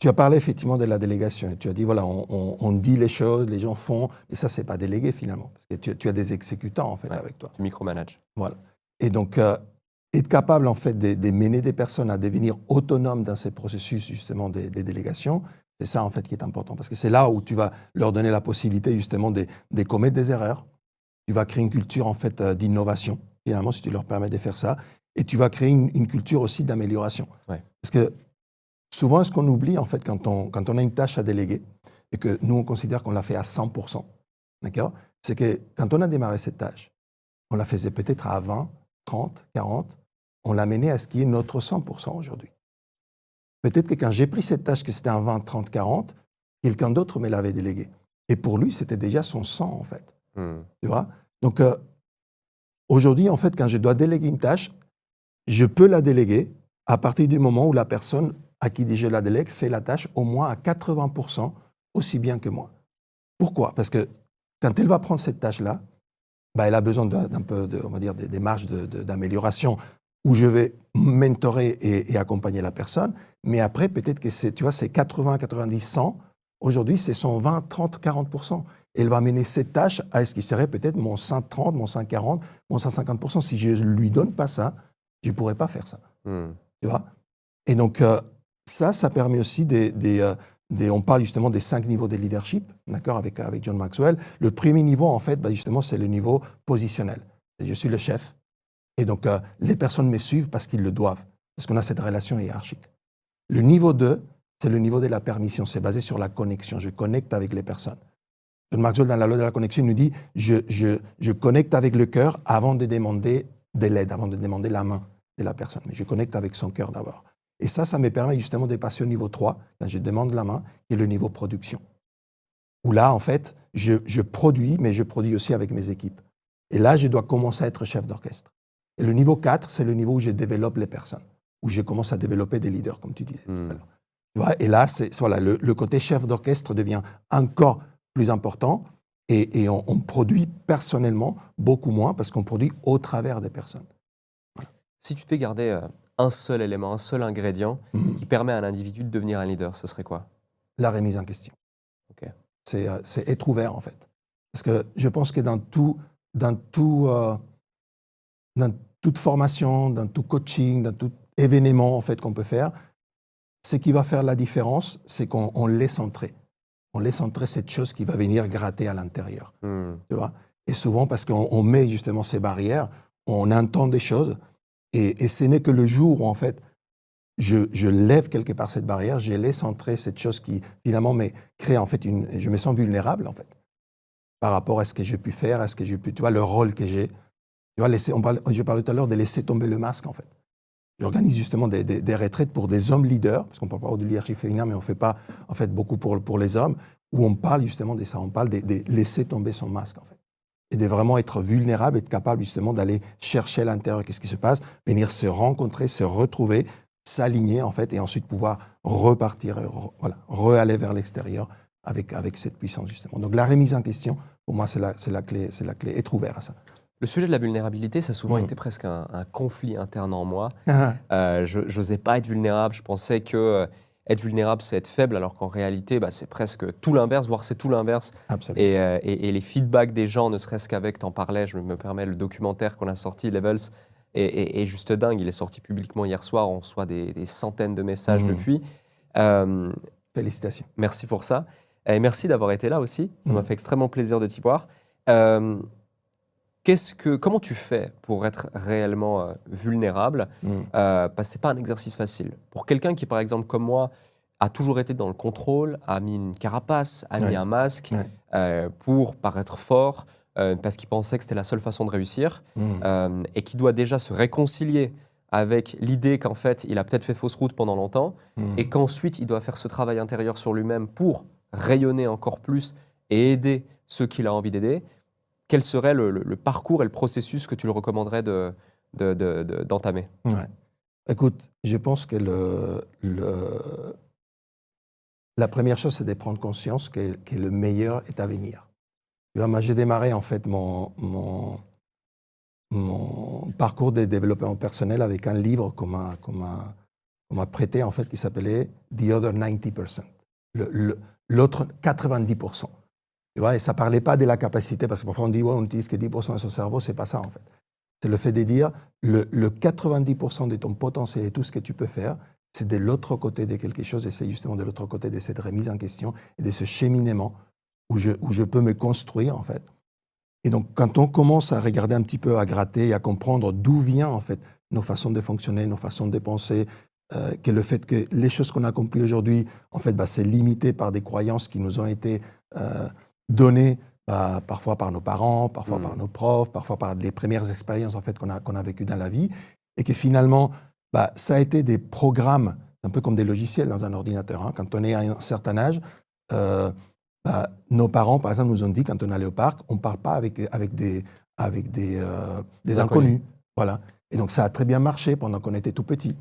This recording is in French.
Tu as parlé effectivement de la délégation. Et tu as dit, voilà, on dit les choses, les gens font, et ça, c'est pas délégué finalement. Parce que tu as des exécutants, en fait, avec toi. Tu micromanages. Voilà. Et donc, être capable, en fait, de mener des personnes à devenir autonomes dans ces processus, justement, des délégations, c'est ça, en fait, qui est important. Parce que c'est là où tu vas leur donner la possibilité, justement, de commettre des erreurs. Tu vas créer une culture, en fait, d'innovation, finalement, si tu leur permets de faire ça. Et tu vas créer une culture aussi d'amélioration. Ouais. Parce que souvent, ce qu'on oublie, en fait, quand on a une tâche à déléguer, et que nous, on considère qu'on l'a fait à 100%, d'accord, c'est que quand on a démarré cette tâche, on la faisait peut-être à 20, 30, 40, on l'a menée à ce qui est notre 100% aujourd'hui. Peut-être que quand j'ai pris cette tâche, que c'était un 20, 30, 40, quelqu'un d'autre me l'avait délégué. Et pour lui, c'était déjà son 100, en fait. Tu vois? Donc, aujourd'hui, en fait, quand je dois déléguer une tâche, je peux la déléguer à partir du moment où la personne à qui je la délègue fait la tâche au moins à 80% aussi bien que moi. Pourquoi? Parce que quand elle va prendre cette tâche-là, bah, elle a besoin d'un peu, on va dire, des marges d'amélioration où je vais mentorer et accompagner la personne. Mais après, peut-être que c'est 80, 90, 100. Aujourd'hui, c'est son 20, 30, 40%. Elle va mener cette tâche à ce qui serait peut-être mon 130, mon 140, mon 150%. Si je ne lui donne pas ça, je ne pourrais pas faire ça. Tu vois? Et donc, ça permet aussi on parle justement des 5 niveaux de leadership, d'accord, avec John Maxwell. Le premier niveau, en fait, justement, c'est le niveau positionnel. Je suis le chef. Et donc, les personnes me suivent parce qu'ils le doivent, parce qu'on a cette relation hiérarchique. Le niveau 2, c'est le niveau de la permission. C'est basé sur la connexion. Je connecte avec les personnes. John Maxwell, dans la loi de la connexion, nous dit je connecte avec le cœur avant de demander de l'aide, avant de demander la main de la personne. Mais je connecte avec son cœur d'abord. Et ça me permet justement de passer au niveau 3, quand je demande la main, qui est le niveau production. Où là, en fait, je produis, mais je produis aussi avec mes équipes. Et là, je dois commencer à être chef d'orchestre. Et le niveau 4, c'est le niveau où je développe les personnes, où je commence à développer des leaders, comme tu disais tout à l'heure. Tu vois, et là, voilà, le côté chef d'orchestre devient encore plus important et on produit personnellement beaucoup moins parce qu'on produit au travers des personnes. Voilà. Si tu devais garder un seul élément, un seul ingrédient qui permet à un individu de devenir un leader, ce serait quoi? La remise en question. Okay. C'est être ouvert, en fait. Parce que je pense que dans toute formation, dans tout coaching, dans tout événement en fait, qu'on peut faire, ce qui va faire la différence, c'est qu'on laisse entrer. On laisse entrer cette chose qui va venir gratter à l'intérieur. Tu vois? Et souvent, parce qu'on met justement ces barrières, on entend des choses, et ce n'est que le jour où, en fait, je lève quelque part cette barrière, je laisse entrer cette chose qui, finalement, crée, en fait, je me sens vulnérable, en fait, par rapport à ce que j'ai pu faire, à ce que j'ai pu, tu vois, le rôle que j'ai. Tu vois, je parlais tout à l'heure de laisser tomber le masque, en fait. J'organise justement des retraites pour des hommes leaders, parce qu'on parle pas de leadership féminin, mais on fait pas, en fait, beaucoup pour les hommes, où on parle justement de ça, on parle de laisser tomber son masque, en fait. Et de vraiment être vulnérable, être capable justement d'aller chercher à l'intérieur qu'est-ce qui se passe, venir se rencontrer, se retrouver, s'aligner, en fait, et ensuite pouvoir repartir, aller vers l'extérieur avec cette puissance, justement. Donc la remise en question, pour moi, c'est la clé, être ouvert à ça. Le sujet de la vulnérabilité, ça a souvent été presque un conflit interne en moi. Je n'osais pas être vulnérable, je pensais que être vulnérable, c'est être faible, alors qu'en réalité, c'est presque tout l'inverse, voire c'est tout l'inverse. Absolument. Et les feedbacks des gens, ne serait-ce qu'avec, t'en parlais, je me permets, le documentaire qu'on a sorti, Levels, est juste dingue. Il est sorti publiquement hier soir, on reçoit des centaines de messages depuis. Félicitations. Merci pour ça. Et merci d'avoir été là aussi, ça m'a fait extrêmement plaisir de t'y voir. Comment tu fais pour être réellement vulnérable parce que ce n'est pas un exercice facile. Pour quelqu'un qui, par exemple, comme moi, a toujours été dans le contrôle, a mis une carapace, a mis un masque pour paraître fort, parce qu'il pensait que c'était la seule façon de réussir, et qui doit déjà se réconcilier avec l'idée qu'en fait, il a peut-être fait fausse route pendant longtemps, et qu'ensuite, il doit faire ce travail intérieur sur lui-même pour rayonner encore plus et aider ceux qu'il a envie d'aider. Quel serait le parcours et le processus que tu le recommanderais d'entamer? Écoute, je pense que la première chose, c'est de prendre conscience que le meilleur est à venir. Tu vois, moi, j'ai démarré en fait mon parcours de développement personnel avec un livre comme qu'on m'a prêté, en fait, qui s'appelait The Other 90%, l'autre 90%. Tu vois, et ça ne parlait pas de la capacité, parce que parfois on dit, ouais, on utilise que 10% de son cerveau, ce n'est pas ça, en fait. C'est le fait de dire, le 90% de ton potentiel et tout ce que tu peux faire, c'est de l'autre côté de quelque chose, et c'est justement de l'autre côté de cette remise en question et de ce cheminement où je peux me construire, en fait. Et donc, quand on commence à regarder un petit peu, à gratter et à comprendre d'où vient, en fait, nos façons de fonctionner, nos façons de penser, que le fait que les choses qu'on a accomplies aujourd'hui, en fait, c'est limité par des croyances qui nous ont été données parfois par nos parents, parfois par nos profs, parfois par les premières expériences, en fait, qu'on a vécues dans la vie, et que finalement, ça a été des programmes, un peu comme des logiciels dans un ordinateur. Hein. Quand on est à un certain âge, nos parents, par exemple, nous ont dit, quand on allait au parc, on ne parle pas avec des inconnus. Voilà. Et donc, ça a très bien marché pendant qu'on était tout petit.